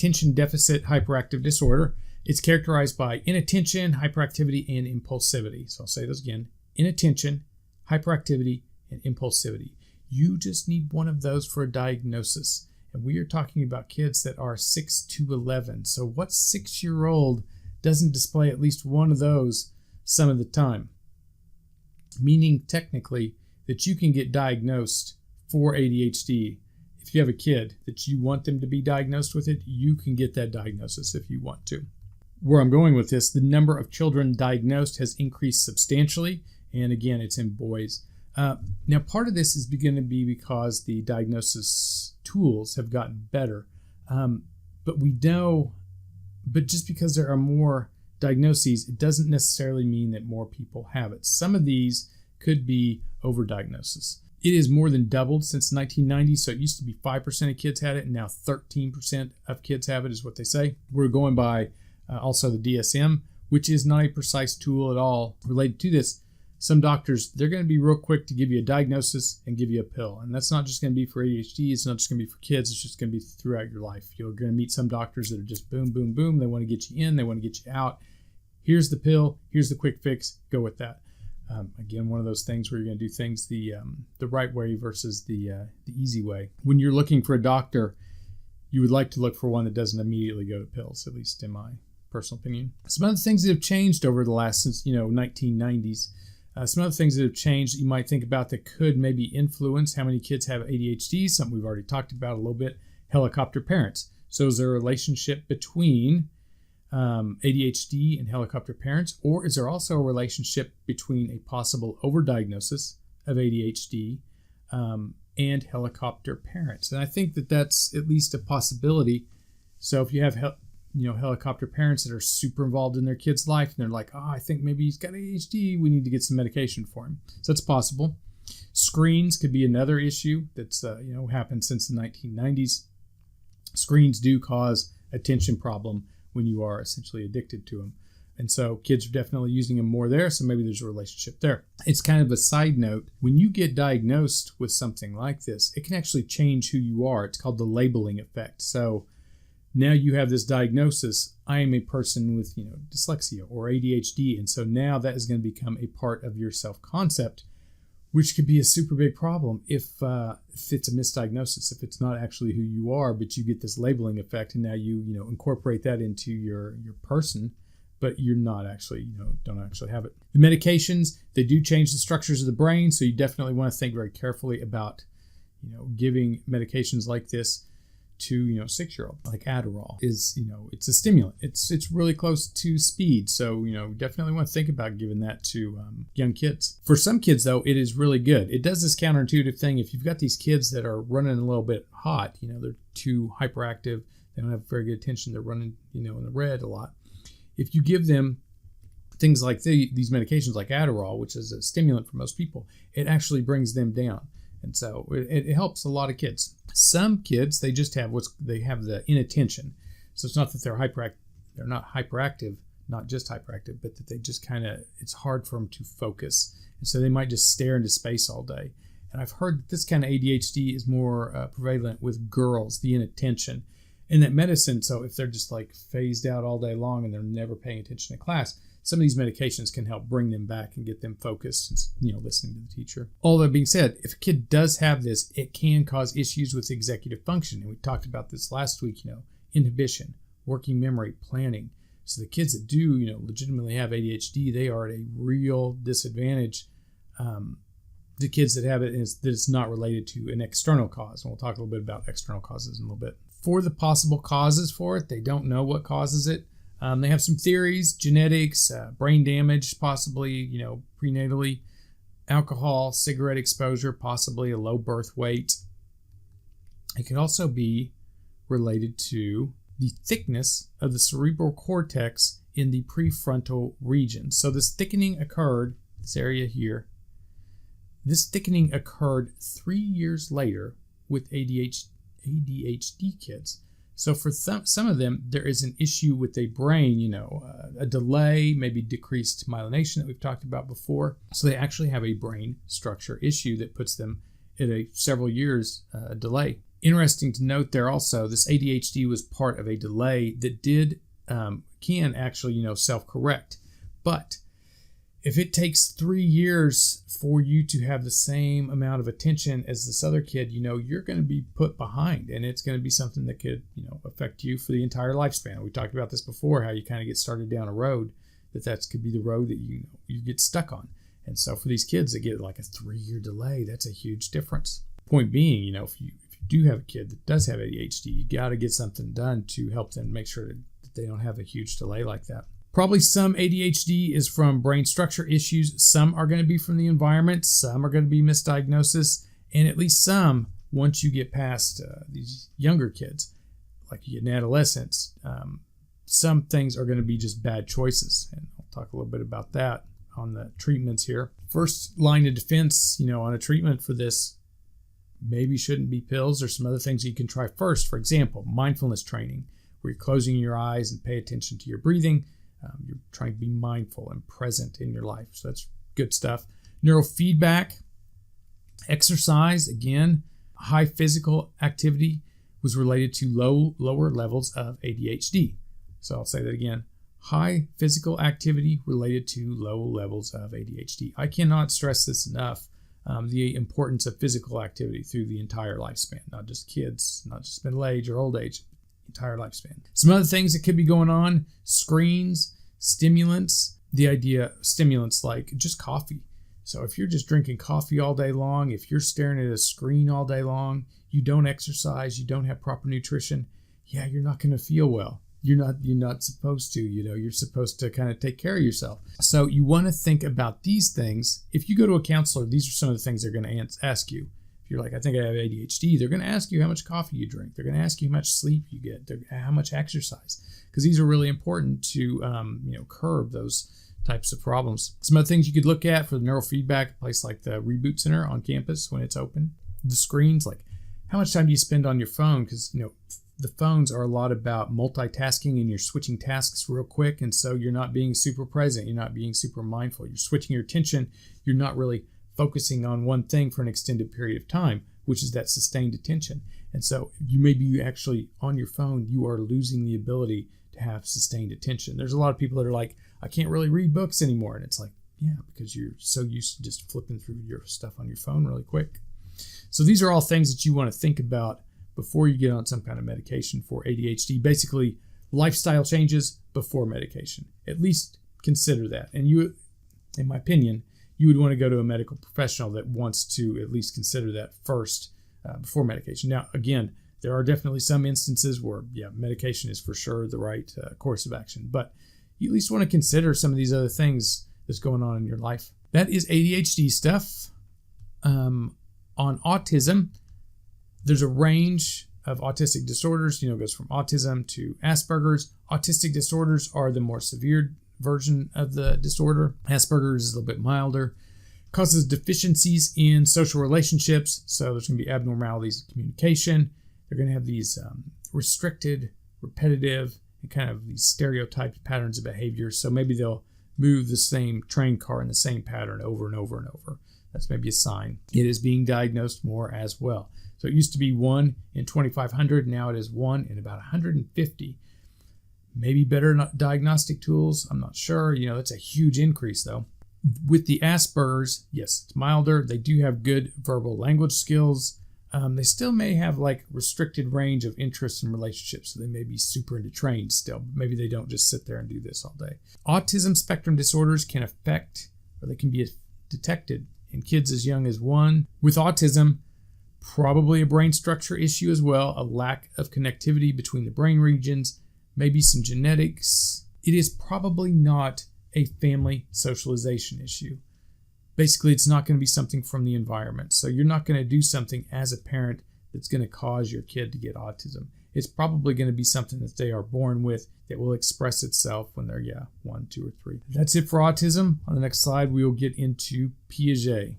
attention deficit hyperactive disorder. It's characterized by inattention, hyperactivity, and impulsivity. So I'll say those again. Inattention, hyperactivity, and impulsivity. You just need one of those for a diagnosis. And we are talking about kids that are 6 to 11. So what 6-year-old doesn't display at least one of those some of the time? Meaning technically that you can get diagnosed for ADHD. If you have a kid that you want them to be diagnosed with it, you can get that diagnosis if you want to. Where I'm going with this, the number of children diagnosed has increased substantially. And again, it's in boys. Now, part of this is going to be because the diagnosis tools have gotten better. But just because there are more diagnoses, it doesn't necessarily mean that more people have it. Some of these could be overdiagnosis. It has more than doubled since 1990. So it used to be 5% of kids had it, and now 13% of kids have it is what they say. We're going by also the DSM, which is not a precise tool at all related to this. Some doctors, they're going to be real quick to give you a diagnosis and give you a pill. And that's not just going to be for ADHD. It's not just going to be for kids. It's just going to be throughout your life. You're going to meet some doctors that are just boom, boom, boom. They want to get you in. They want to get you out. Here's the pill. Here's the quick fix. Go with that. Again, one of those things where you're going to do things the right way versus the easy way. When you're looking for a doctor, you would like to look for one that doesn't immediately go to pills, at least in my personal opinion. Some other things that have changed over the last, since 1990s. Some other things that have changed that you might think about that could maybe influence how many kids have ADHD, something we've already talked about a little bit, helicopter parents. So is there a relationship between ADHD and helicopter parents, or is there also a relationship between a possible overdiagnosis of ADHD and helicopter parents? And I think that that's at least a possibility. So if you have helicopter parents that are super involved in their kid's life, and they're like, I think maybe he's got ADHD, we need to get some medication for him. So that's possible. Screens could be another issue that's happened since the 1990s. Screens do cause attention problem when you are essentially addicted to them. And so kids are definitely using them more there, so maybe there's a relationship there. It's kind of a side note. When you get diagnosed with something like this, it can actually change who you are. It's called the labeling effect. So now you have this diagnosis. I am a person with, dyslexia or ADHD. And so now that is going to become a part of your self-concept, which could be a super big problem if it's a misdiagnosis, if it's not actually who you are, but you get this labeling effect, and now you incorporate that into your person, but you're not actually, don't actually have it. The medications, they do change the structures of the brain. So you definitely want to think very carefully about, giving medications like this to 6-year-old, like Adderall is, it's a stimulant. It's really close to speed. So, definitely want to think about giving that to young kids. For some kids, though, it is really good. It does this counterintuitive thing. If you've got these kids that are running a little bit hot, they're too hyperactive, they don't have very good attention, they're running, in the red a lot. If you give them things like these medications like Adderall, which is a stimulant for most people, it actually brings them down. And so it helps a lot of kids. Some kids, they just have the inattention. So it's not that they're not hyperactive, not just hyperactive, but that they just it's hard for them to focus. And so they might just stare into space all day. And I've heard that this kind of ADHD is more prevalent with girls, the inattention. And that medicine, so if they're just like phased out all day long and they're never paying attention to class, some of these medications can help bring them back and get them focused and, listening to the teacher. All that being said, if a kid does have this, it can cause issues with executive function. And we talked about this last week, inhibition, working memory, planning. So the kids that do, legitimately have ADHD, they are at a real disadvantage. The kids that have it that it's not related to an external cause. And we'll talk a little bit about external causes in a little bit. For the possible causes for it, they don't know what causes it. They have some theories, genetics, brain damage, possibly, prenatally, alcohol, cigarette exposure, possibly a low birth weight. It could also be related to the thickness of the cerebral cortex in the prefrontal region. So this thickening occurred, this area here, this thickening occurred 3 years later with ADHD kids. So for some of them, there is an issue with their brain, a delay, maybe decreased myelination that we've talked about before. So they actually have a brain structure issue that puts them at a several years delay. Interesting to note there also, this ADHD was part of a delay that can actually, self-correct. But if it takes 3 years for you to have the same amount of attention as this other kid, you're going to be put behind, and it's going to be something that could, affect you for the entire lifespan. We talked about this before, how you kind of get started down a road that could be the road that you get stuck on. And so for these kids that get like a 3-year delay, that's a huge difference. Point being, if you do have a kid that does have ADHD, you got to get something done to help them make sure that they don't have a huge delay like that. Probably some ADHD is from brain structure issues. Some are going to be from the environment. Some are going to be misdiagnosis. And at least some, once you get past these younger kids, like you get in adolescence, some things are going to be just bad choices. And I'll talk a little bit about that on the treatments here. First line of defense, on a treatment for this, maybe shouldn't be pills. There's some other things you can try first. For example, mindfulness training, where you're closing your eyes and pay attention to your breathing. You're trying to be mindful and present in your life. So that's good stuff. Neurofeedback exercise, again, high physical activity was related to lower levels of ADHD. So I'll say that again. High physical activity related to low levels of ADHD. I cannot stress this enough, the importance of physical activity through the entire lifespan, not just kids, not just middle age or old age, entire lifespan. Some other things that could be going on: screens, stimulants. The idea of stimulants like just coffee. So if you're just drinking coffee all day long, if you're staring at a screen all day long, you don't exercise, you don't have proper nutrition, you're not going to feel well. You're not supposed to, you're supposed to kind of take care of yourself. So you want to think about these things. If you go to a counselor, these are some of the things they're going to ask you. If you're like, I think I have ADHD, they're going to ask you how much coffee you drink. They're going to ask you how much sleep you get, how much exercise, because these are really important to, curb those types of problems. Some other things you could look at for the neurofeedback, a place like the Reboot Center on campus when it's open. The screens, like how much time do you spend on your phone? Because, the phones are a lot about multitasking and you're switching tasks real quick. And so you're not being super present. You're not being super mindful. You're switching your attention. You're not really focusing on one thing for an extended period of time, which is that sustained attention. And so you may be actually on your phone, you are losing the ability to have sustained attention. There's a lot of people that are like, I can't really read books anymore. And it's like, because you're so used to just flipping through your stuff on your phone really quick. So these are all things that you want to think about before you get on some kind of medication for ADHD. Basically, lifestyle changes before medication. At least consider that. And you, in my opinion, you would want to go to a medical professional that wants to at least consider that first before medication. Now, again, there are definitely some instances where, medication is for sure the right course of action. But you at least want to consider some of these other things that's going on in your life. That is ADHD stuff. On autism, there's a range of autistic disorders. It goes from autism to Asperger's. Autistic disorders are the more severe version of the disorder. Asperger's is a little bit milder. Causes deficiencies in social relationships. So there's going to be abnormalities in communication. They're going to have these restricted, repetitive, and kind of these stereotyped patterns of behavior. So maybe they'll move the same train car in the same pattern over and over and over. That's maybe a sign. It is being diagnosed more as well. So it used to be 1 in 2,500. Now it is 1 in about 150. Maybe better diagnostic tools. I'm not sure. That's a huge increase though. With the Asperger's, yes, it's milder. They do have good verbal language skills. They still may have like restricted range of interests and relationships. So they may be super into trains still. Maybe they don't just sit there and do this all day. Autism spectrum disorders can affect, or they can be detected in kids as young as 1. With autism, probably a brain structure issue as well, a lack of connectivity between the brain regions, maybe some genetics. It is probably not a family socialization issue. Basically, it's not going to be something from the environment. So you're not going to do something as a parent that's going to cause your kid to get autism. It's probably going to be something that they are born with that will express itself when they're 1, 2, or 3. That's it for autism. On the next slide, we will get into Piaget.